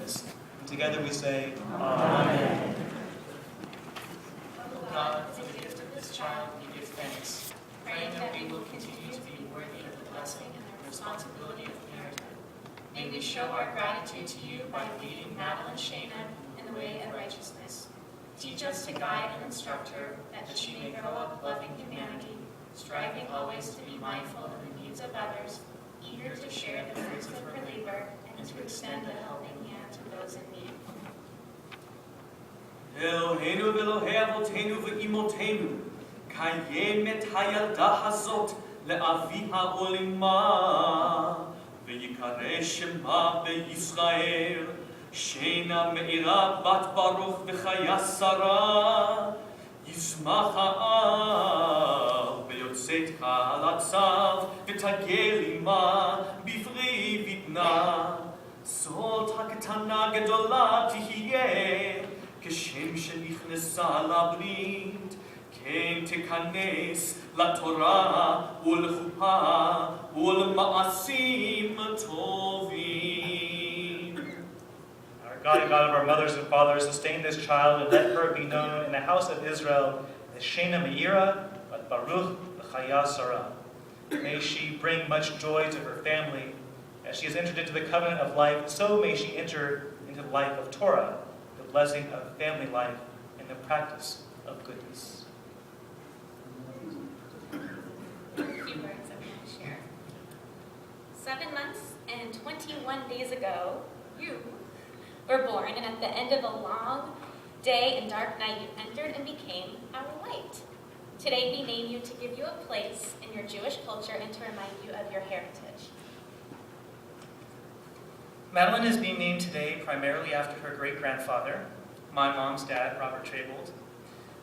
righteousness. And together we say, Amen. O God, for the gift of this child, we give thanks, praying that we will continue to be worthy of the blessing and the responsibility of parenthood. May we show our gratitude to you by leading Madelyn Shana in the way of righteousness. Teach us to guide and instruct her, that she may grow up loving humanity, striving always to be mindful of the needs of others, eager to share the fruits of her labor, and to extend a helping hand to those in need. אלוהינו ואלוהי אבותינו ואמותינו, קיים את הילדה הזאת לאביה ולאמה, ויקרא שמה בישראל, שינה מאירה בת ברוך וחיה שרה, ישמח האב ויוצאת חלציו, ותגל עמה בפרי בטנה, זאת הקטנה גדולה תהיה, כשם שנכנסה לברית, כן תיכנס לתורה ולחופה ולמעשים טובים. Our God and God of our mothers and fathers, sustain this child and let her be known in the house of Israel as Shena Meira, but Baruch L'chaya Sarah. May she bring much joy to her family. As she has entered into the covenant of life, so may she enter into the life of Torah, the blessing of family life and the practice of goodness. A few words I'm going to share. 7 months and 21 days ago, you were born, and at the end of a long day and dark night, you entered and became our light. Today we name you to give you a place in your Jewish culture and to remind you of your heritage. Madelyn is being named today primarily after her great-grandfather, my mom's dad, Robert Traybold.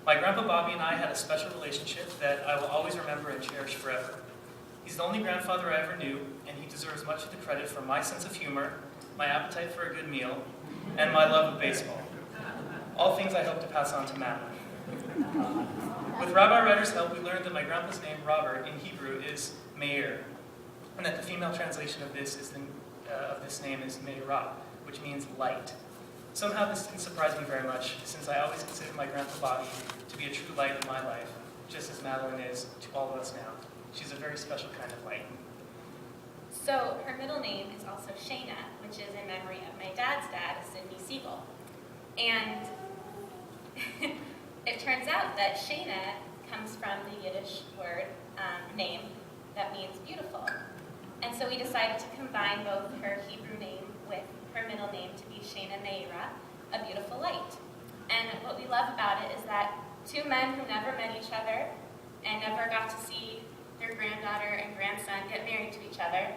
My grandpa Bobby and I had a special relationship that I will always remember and cherish forever. He's the only grandfather I ever knew, and he deserves much of the credit for my sense of humor, my appetite for a good meal, and my love of baseball. All things I hope to pass on to Madelyn. With Rabbi Ryder's help, we learned that my grandpa's name, Robert, in Hebrew is Meir, and that the female translation of this name is Meirah, which means light. Somehow this didn't surprise me very much, since I always considered my grandpa Bobby to be a true light in my life, just as Madelyn is to all of us now. She's a very special kind of light. So her middle name is also Shana, which is in memory of my dad's dad, Sidney Siegel. And it turns out that Shana comes from the Yiddish word name that means beautiful. And so we decided to combine both her Hebrew name with her middle name to be Shena Meira, a beautiful light. And what we love about it is that two men who never met each other and never got to see their granddaughter and grandson get married to each other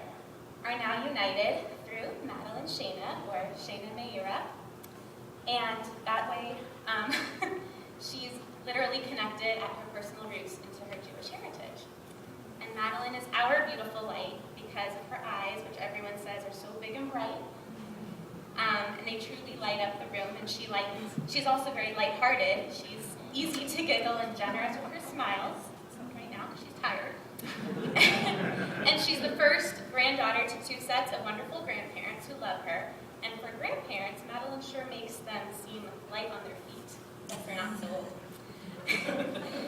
are now united through Madelyn Shana, or Shena Meira. And that way, she's literally connected at her personal roots into her Jewish heritage. And Madelyn is our beautiful light because of her eyes, which everyone says are so big and bright. And they truly light up the room, and she's also very lighthearted. She's easy to giggle and generous with her smiles, except right now because she's tired. And she's the first granddaughter to 2 sets of wonderful grandparents who love her. And for grandparents, Madelyn sure makes them seem light on their feet, if they're not so old.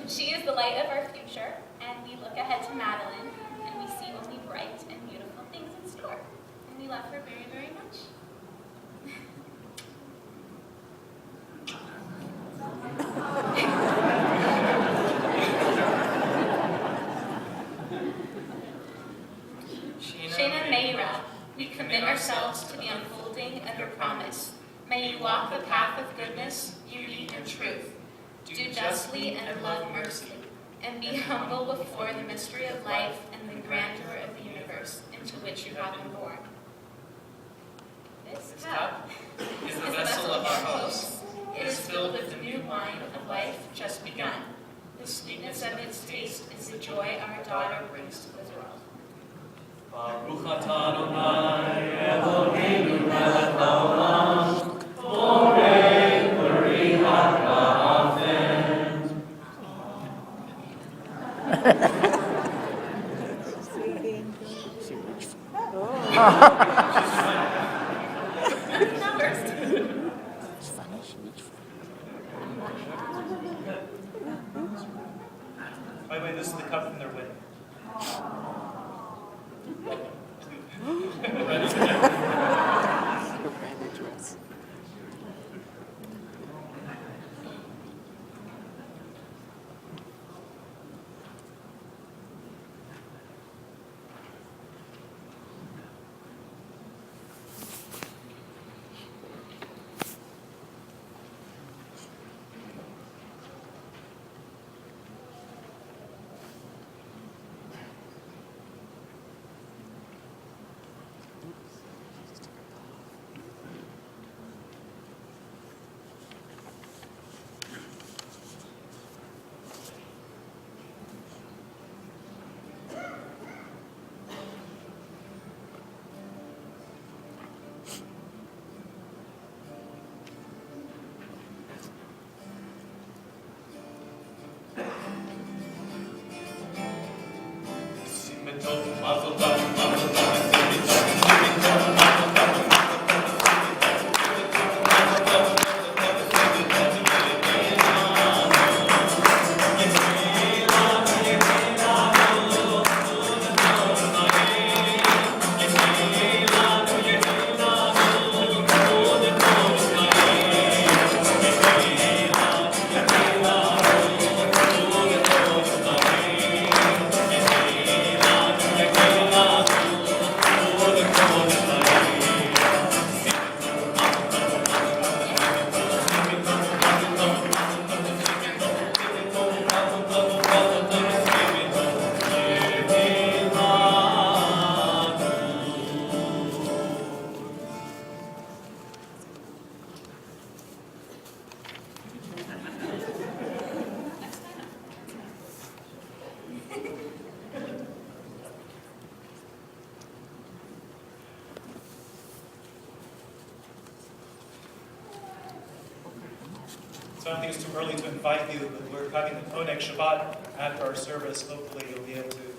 She is the light of our future, and we look ahead to Madelyn, and we see only bright and beautiful things in store. And we love her very, very much. Shena Meira, we commit ourselves to the unfolding of your promise. May you walk the path of goodness, beauty, and truth. Do justly and love mercy, and be humble before the mystery of life and the grandeur of the universe into which you have been born. This cup is the vessel of our hopes. It is filled with the new wine of life just begun. The sweetness of its taste is the joy our daughter brings to this world. Baruch atah Adonai Eloheinu melech haolam, borei peri ha'ra'afem. Numbers. So I don't think it's too early to invite you, but we're having the Konek Shabbat after our service. Hopefully you'll be able to